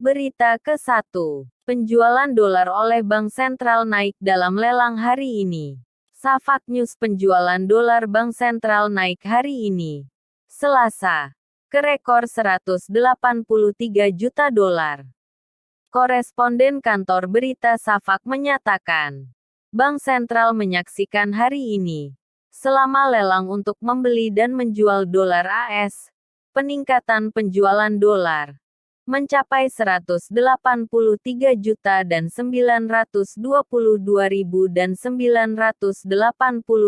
Berita ke-1. Penjualan dolar oleh Bank Sentral naik dalam lelang hari ini. Safak News. Penjualan dolar Bank Sentral naik hari ini, Selasa, ke rekor 183 juta dolar. Koresponden kantor berita Safak menyatakan, Bank Sentral menyaksikan hari ini, selama lelang untuk membeli dan menjual dolar AS, peningkatan penjualan dolar mencapai 183 juta dan 922.980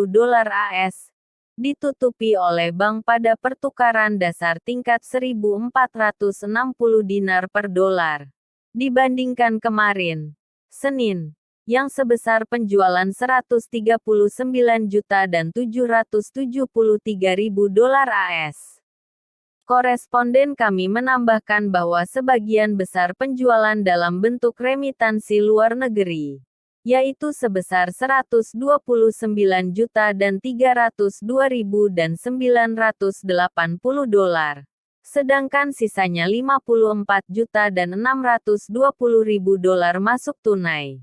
dolar AS, ditutupi oleh bank pada pertukaran dasar tingkat 1.460 dinar per dolar, dibandingkan kemarin, Senin, yang sebesar penjualan 139 juta dan 773.000 dolar AS. Koresponden kami menambahkan bahwa sebagian besar penjualan dalam bentuk remitansi luar negeri, yaitu sebesar 129 juta dan 302.980 dolar, sedangkan sisanya 54 juta dan 620.000 dolar masuk tunai.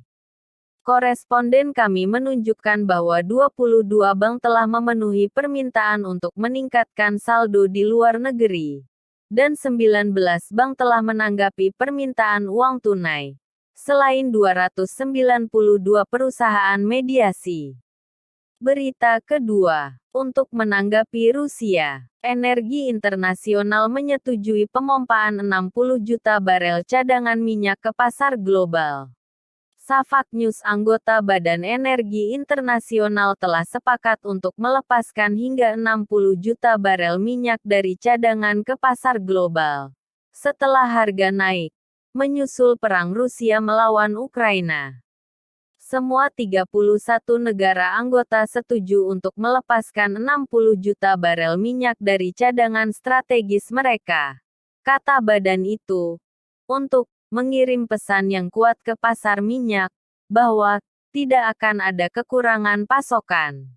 Koresponden kami menunjukkan bahwa 22 bank telah memenuhi permintaan untuk meningkatkan saldo di luar negeri, dan 19 bank telah menanggapi permintaan uang tunai, selain 292 perusahaan mediasi. Berita kedua. Untuk menanggapi Rusia, Energi Internasional menyetujui pemompaan 60 juta barel cadangan minyak ke pasar global. Safak News. Anggota Badan Energi Internasional telah sepakat untuk melepaskan hingga 60 juta barel minyak dari cadangan ke pasar global, setelah harga naik, menyusul perang Rusia melawan Ukraina. Semua 31 negara anggota setuju untuk melepaskan 60 juta barel minyak dari cadangan strategis mereka, kata badan itu, untuk mengirim pesan yang kuat ke pasar minyak, bahwa tidak akan ada kekurangan pasokan.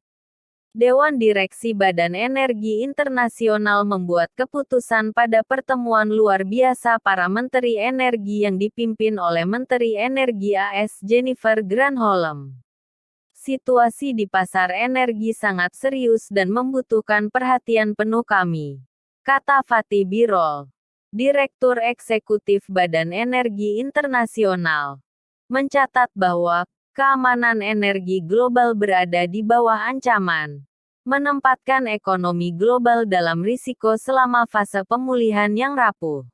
Dewan Direksi Badan Energi Internasional membuat keputusan pada pertemuan luar biasa para Menteri Energi yang dipimpin oleh Menteri Energi AS Jennifer Granholm. Situasi di pasar energi sangat serius dan membutuhkan perhatian penuh kami, kata Fatih Birol, Direktur Eksekutif Badan Energi Internasional, mencatat bahwa keamanan energi global berada di bawah ancaman, menempatkan ekonomi global dalam risiko selama fase pemulihan yang rapuh.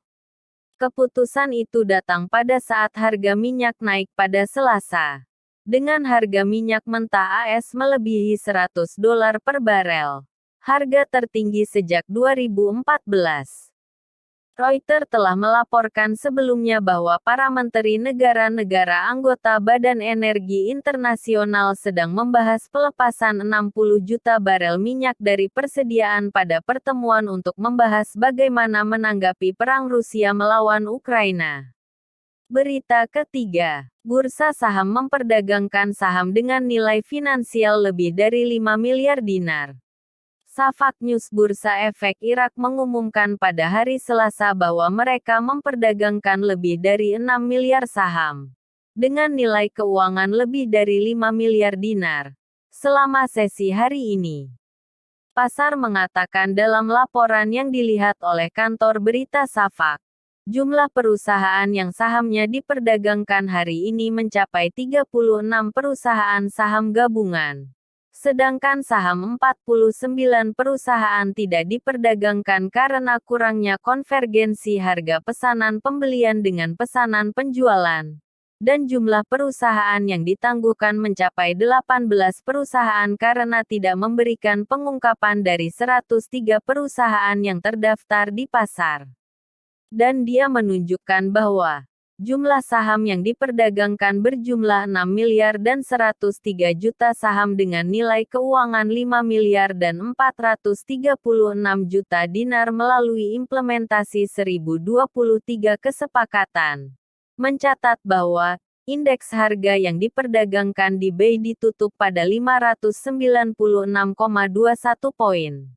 Keputusan itu datang pada saat harga minyak naik pada Selasa, dengan harga minyak mentah AS melebihi $100 per barel, harga tertinggi sejak 2014. Reuters telah melaporkan sebelumnya bahwa para menteri negara-negara anggota Badan Energi Internasional sedang membahas pelepasan 60 juta barel minyak dari persediaan pada pertemuan untuk membahas bagaimana menanggapi perang Rusia melawan Ukraina. Berita ketiga. Bursa saham memperdagangkan saham dengan nilai finansial lebih dari 5 miliar dinar. Safak News. Bursa Efek Irak mengumumkan pada hari Selasa bahwa mereka memperdagangkan lebih dari 6 miliar saham, dengan nilai keuangan lebih dari 5 miliar dinar, selama sesi hari ini. Pasar mengatakan dalam laporan yang dilihat oleh kantor berita Safak, jumlah perusahaan yang sahamnya diperdagangkan hari ini mencapai 36 perusahaan saham gabungan. Sedangkan saham 49 perusahaan tidak diperdagangkan karena kurangnya konvergensi harga pesanan pembelian dengan pesanan penjualan. Dan jumlah perusahaan yang ditangguhkan mencapai 18 perusahaan karena tidak memberikan pengungkapan dari 103 perusahaan yang terdaftar di pasar. Dan dia menunjukkan bahwa jumlah saham yang diperdagangkan berjumlah 6 miliar dan 103 juta saham dengan nilai keuangan 5 miliar dan 436 juta dinar melalui implementasi 1023 kesepakatan. Mencatat bahwa indeks harga yang diperdagangkan di BI ditutup pada 596,21 poin.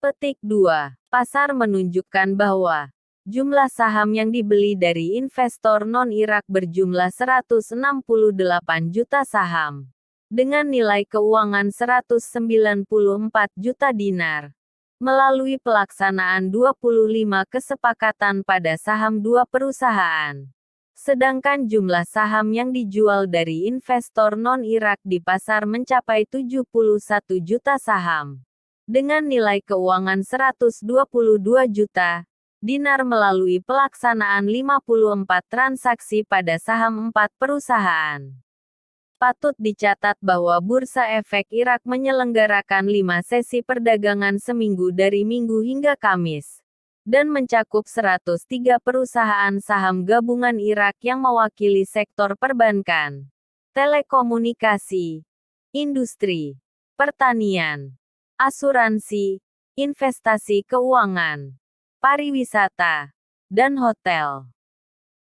Petik 2. Pasar menunjukkan bahwa Jumlah saham yang dibeli dari investor non-Irak berjumlah 168 juta saham. Dengan nilai keuangan 194 juta dinar. Melalui pelaksanaan 25 kesepakatan pada saham dua perusahaan. Sedangkan jumlah saham yang dijual dari investor non-Irak di pasar mencapai 71 juta saham. Dengan nilai keuangan 122 juta dinar melalui pelaksanaan 54 transaksi pada saham 4 perusahaan. Patut dicatat bahwa Bursa Efek Irak menyelenggarakan 5 sesi perdagangan seminggu dari Minggu hingga Kamis, dan mencakup 103 perusahaan saham gabungan Irak yang mewakili sektor perbankan, telekomunikasi, industri, pertanian, asuransi, investasi keuangan, pariwisata, dan hotel.